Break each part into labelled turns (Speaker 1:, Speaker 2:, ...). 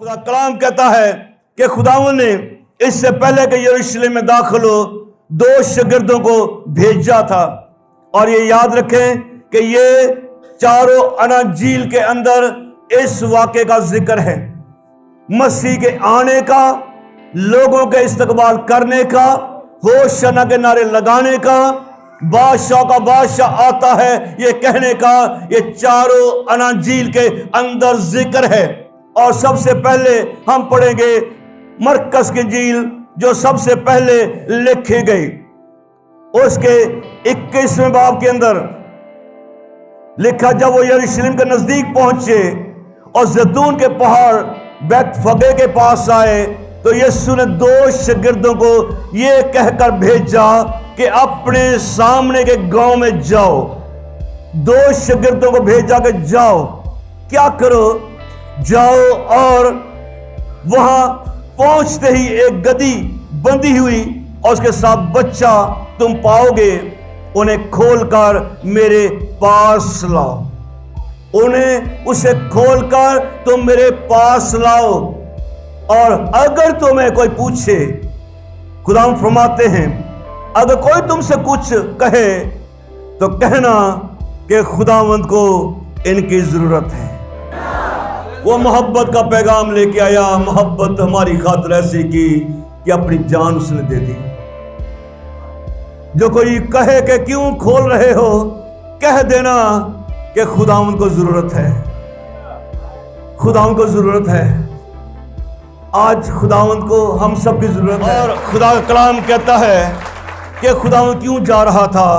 Speaker 1: खुदा कलाम कहता है कि खुदावंद ने इससे पहले कि यरूशलेम में दाखिल हो 2 शागिर्दों को भेजा था। और ये याद रखें कि ये चारों अनाजील के अंदर इस वाक़े का जिक्र है, मसीह के आने का, लोगों के इस्तकबाल करने का, होशाना के नारे लगाने का, बादशाह का बादशाह आता है ये कहने का। ये चारों अनाजील के अंदर जिक्र है। और सबसे पहले हम पढ़ेंगे मरकस की इंजील जो सबसे पहले लिखी गई, उसके 21वें बाब के अंदर लिखा, जब वो यरूशलेम के नजदीक पहुंचे और जैतून के पहाड़ बैतफगे के पास आए तो यीशु ने 2 शागिर्दों को ये कहकर भेजा कि अपने सामने के गांव में जाओ। 2 शागिर्दों को भेजा कि जाओ, क्या करो, जाओ और वहां पहुंचते ही एक गधी बंधी हुई और उसके साथ बच्चा तुम पाओगे, उन्हें खोलकर मेरे पास लाओ। उन्हें उसे खोलकर तुम मेरे पास लाओ। और अगर तुम्हें कोई पूछे, खुदा फरमाते हैं, अगर कोई तुमसे कुछ कहे तो कहना कि खुदावंद को इनकी जरूरत है। वो मोहब्बत का पैगाम लेके आया, मोहब्बत हमारी खातिर ऐसी की कि अपनी जान उसने दे दी। जो कोई कहे कि क्यों खोल रहे हो, कह देना कि खुदावंद को जरूरत है, खुदावंद को जरूरत है। आज खुदावंद को हम सब की जरूरत है। और खुदा का कलाम कहता है कि खुदावंद क्यों जा रहा था,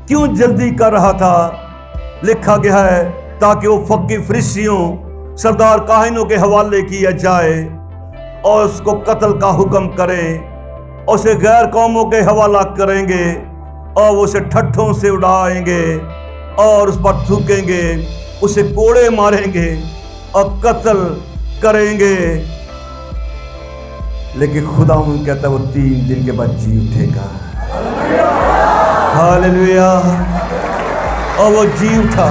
Speaker 1: क्यों जल्दी कर रहा था। लिखा गया है ताकि वो फक्की फरिसियों, सरदार काहिनों के हवाले किया जाए और उसको कत्ल का हुक्म करें, उसे गैर कौमों के हवाला करेंगे और वो उसे ठट्ठों से उड़ाएंगे और उस पर थूकेंगे, उसे कोड़े मारेंगे और कत्ल करेंगे। लेकिन खुदा कहता है वो 3 दिन के बाद जी उठेगा। हालेलुया। और वो जी उठा,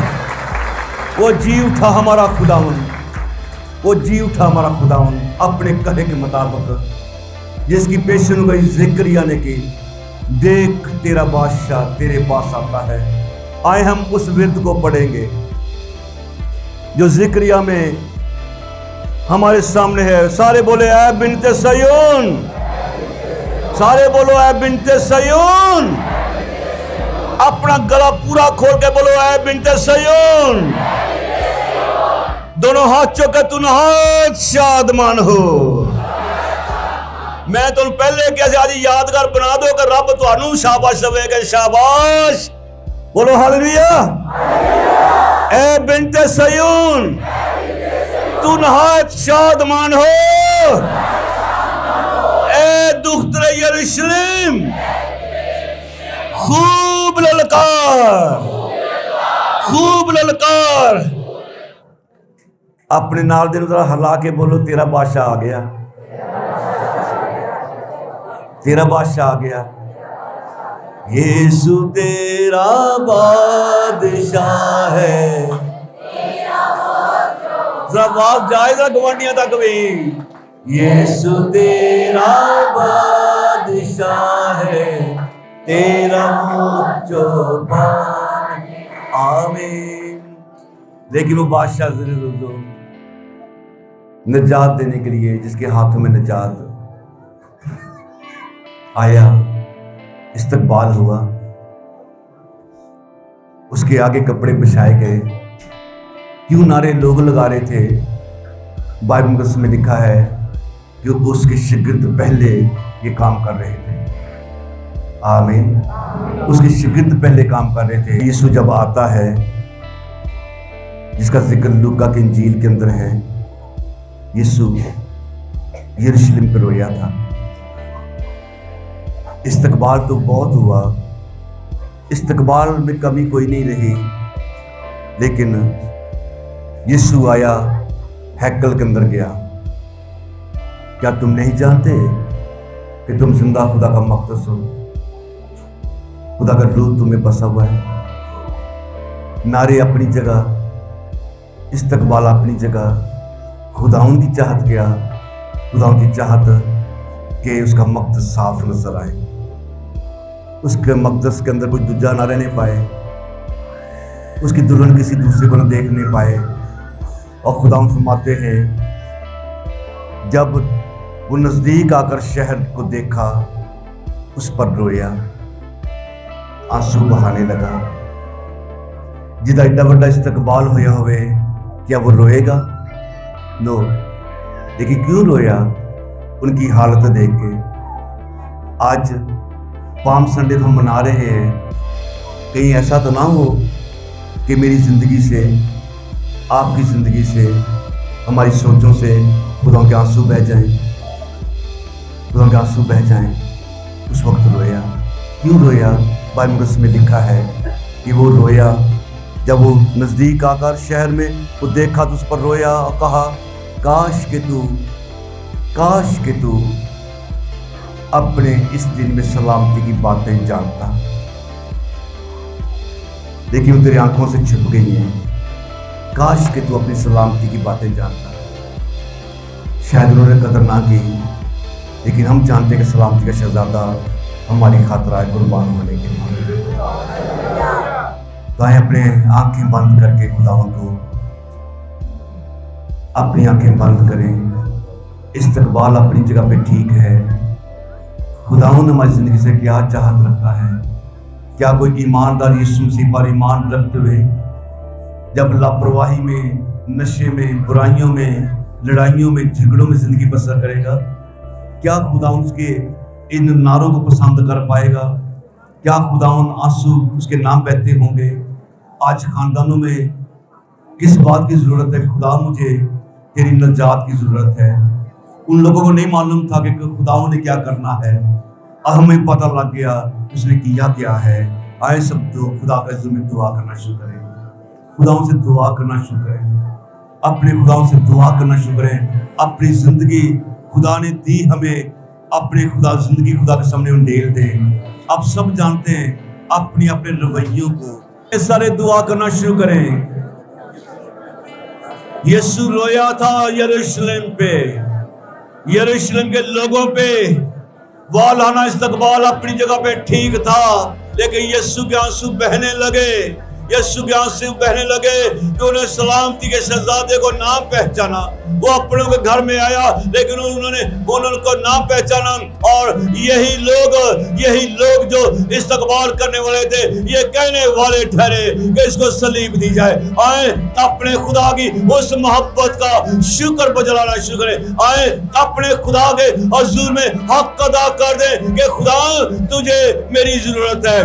Speaker 1: वो जी उठा हमारा खुदावंद, वो जी उठा हमारा खुदावंद अपने कहे के मुताबिक, जिसकी पेशन गई ज़िक्रिया ने की, देख तेरा बादशाह तेरे पास आता है। आए हम उस विरद को पढ़ेंगे जो ज़िक्रिया में हमारे सामने है। सारे बोले ऐ बिन्ते सयून, सारे बोलो ऐ बिन्ते सयून। अपना गला पूरा खोल के बोलो ऐ बिन्ते सयून। दोनों हाथ चौके तू नहायत शादमान हो। मैं तुम पहले कैसे आज यादगार बना दो कि रब तुहानू शाबाश देवेगा। शाबाश, बोलो हालेलुया। ऐ बिन्ते सयून तू नहायत शादमान हो। ऐ दुख्तरे यरूशलेम खूब ललकार, खूब ललकार। अपने नाल दे जरा हिला के बोलो तेरा बादशाह आ गया, तेरा बादशाह आ गया। यीशु तेरा बादशाह है। जरा आवाज जाएगा गवांडियां तक भी। यीशु तेरा बादशाह है, तेरा आमीन। लेकिन वो बादशाह जरूर निजात देने के लिए, जिसके हाथों में निजात आया, इस्तकबाल हुआ, उसके आगे कपड़े बिछाए गए। क्यों नारे लोग लगा रहे थे? बाइबल मुकद्दस में लिखा है कि उसके शागिर्द पहले ये काम कर रहे थे। आमीन। उसके शागिर्द पहले काम कर रहे थे। यीशु जब आता है, जिसका जिक्र लूका की इंजील के अंदर है, यीशु यरूशलेम पर रोया था। इस्तकबाल तो बहुत हुआ, इस्तकबाल में कमी कोई नहीं रही। लेकिन यीशु आया, हैकल के अंदर गया। क्या तुम नहीं जानते कि तुम जिंदा खुदा का मक़दस हो? खुदा का रूह तुम्हें बसा हुआ है। नारे अपनी जगह, इस्तकबाल अपनी जगह, खुदाउन की चाहत क्या? खुदाउन की चाहत कि उसका मक़दस साफ नजर आए, उसके मक़दस के अंदर कोई दूजा ना रहने पाए, उसकी दुल्हन किसी दूसरे को ना देखने पाए। और खुदाउन फरमाते हैं, जब वो नज़दीक आकर शहर को देखा, उस पर रोया, आंसू बहाने लगा। जिदा एडा बड़ा इस्तकबाल होया होवे, क्या वो रोएगा? नो। देखिए क्यों रोया? उनकी हालत देख के। आज पाम संडे हम मना रहे हैं, कहीं ऐसा तो ना हो कि मेरी ज़िंदगी से, आपकी ज़िंदगी से, हमारी सोचों से खुदा के आंसू बह जाएं, खुदा के आंसू बह जाएं। उस वक्त रोया। क्यों रोया? बाइबल मुक़द्दस में लिखा है कि वो रोया जब वो नज़दीक आकर शहर में वो देखा तो उस पर रोया और कहा, काश के तू अपने इस दिन में सलामती की बातें जानता। देखिए वो तेरी आंखों से छुप गई हैं। काश के तू अपनी सलामती की बातें जानता। शायद उन्होंने कदर ना की, लेकिन हम जानते हैं कि सलामती का शहजादा हमारी खातिर आए कुर्बान होने के लिए। तो आए अपने आंखें बंद करके खुदावन को, अपनी आंखें बंद करें। इस्तकबाल अपनी जगह पे ठीक है। खुदावन हमारी जिंदगी से क्या चाहत रखता है? क्या कोई ईमानदार यीशु मसीह पर ईमान रखते हुए जब लापरवाही में, नशे में, बुराइयों में, लड़ाइयों में, झगड़ों में जिंदगी बसर करेगा? क्या खुदावन उसके इन नारों को पसंद कर पाएगा? क्या खुदावन आंसू उसके नाम बहते होंगे? आज खानदानों में किस बात की जरूरत है? खुदा मुझे तेरी नजात की जरूरत है। उन लोगों को नहीं मालूम था कि खुदावन ने क्या करना है, और हमें पता लग गया उसने किया क्या है। आए सब तो खुदा के हुजूर में दुआ करना शुरू करें, खुदावन से दुआ करना शुरू करें, अपने खुदावन से दुआ करना शुरू करें। अपनी जिंदगी खुदा ने दी हमें, अपने खुदा जिंदगी खुदा के सामने उंडेल दें। आप सब जानते हैं अपने अपने रवैयों को। सारे दुआ करना शुरू करें। यीशु रोया था यरूशलेम पे, यरूशलेम के लोगों पे। वालाना इस्तकबाल अपनी जगह पे ठीक था, लेकिन यीशु के आंसू बहने लगे। यीशु के आंसू बहने लगे कि उन्हें सलामती के शहजादे को नाम पहचाना। वो अपनों के घर में आया, लेकिन उन्होंने उनको नाम पहचाना। और यही लोग जो इस्तकबाल करने वाले थे, ये कहने वाले ठहरे कि इसको सलीब दी जाए। आए अपने खुदा की उस मोहब्बत का शुक्र बजलाना शुरू करें। आए अपने खुदा के हुजूर में हक अदा कर दे कि खुदा तुझे मेरी जरूरत है।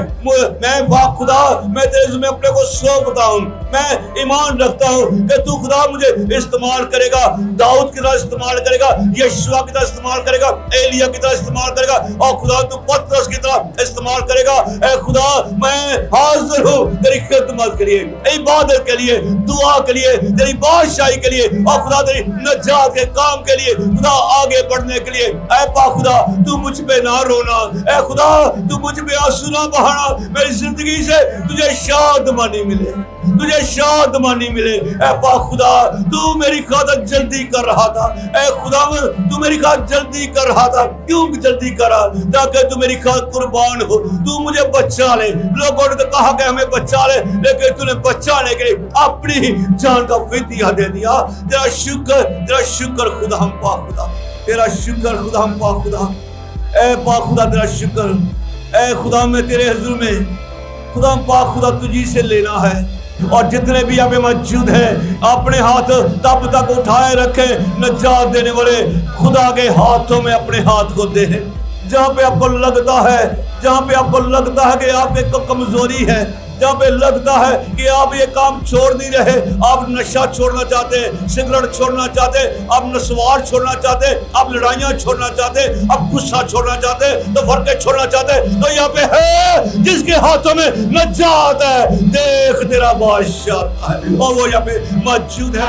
Speaker 1: मैं खुदा, मैं तेरे में अपने को सौंपता हूं। मैं ईमान रखता हूं कि तू खुदा मुझे इस्तेमाल करेगा, दाऊद की तरह इस्तेमाल करेगा, यशुआ की तरह इस्तेमाल करेगा, एलिया की तरह इस्तेमाल करेगा, और खुदा तू पतरस की तरह इस्तेमाल करेगा। ऐ खुदा मैं हाजिर हूं तेरी खिदमत के लिए, इबादत के लिए, दुआ के लिए, तेरी बादशाही के लिए, और खुदा तेरी नजात के काम के लिए, खुदा आगे बढ़ने के लिए। ऐ पा खुदा तू मुझ पे ना रोना, ऐ खुदा तू मुझ पे आंसू ना बहाना। मेरी जिंदगी से तुझे शादमानी मिले, तुझे शादमानी मिले। ऐ पा खुदा तू मेरी खातिर जल्दी कर रहा था। ऐ खुदा तू मेरी खातिर जल्दी कर रहा था। क्यों जल्दी करा? ताकि तू मेरी खातिर कुर्बान हो, तू मुझे बचा ले। लोगों ने तो कहा कि हमें बचा ले, लेकिन तूने बचाने के लिए अपनी जान का फिदिया दे दिया। तेरा शुक्र खुदा हम पा खुदा, तेरा शुक्र खुदा हम पा खुदा। ऐ पा खुदा तेरा शुक्र। ऐ खुदा मैं तेरे हुजूर में खुदा पा खुदा तुझी से लेना है। और जितने भी यहाँ पे मौजूद हैं अपने हाथ तब तक उठाए रखे, नजात देने वाले खुदा के हाथों में अपने हाथ को दे। जहाँ पे आपको लगता है, जहाँ पे आपको लगता है कि आप एक कमजोरी है, जहाँ पे लगता है कि आप ये काम छोड़ नहीं रहे, आप नशा छोड़ना चाहते हैं, सिगरेट छोड़ना चाहते हैं, आप नस्वार छोड़ना चाहते हैं, आप लड़ाइयाँ छोड़ना चाहते हैं, आप गुस्सा छोड़ना चाहते हैं, तो फर्के छोड़ना चाहते हैं, तो यहाँ पे है जिसके हाथों में नजात है। देख तेरा बादशाह है और वो यहाँ पे मौजूद है।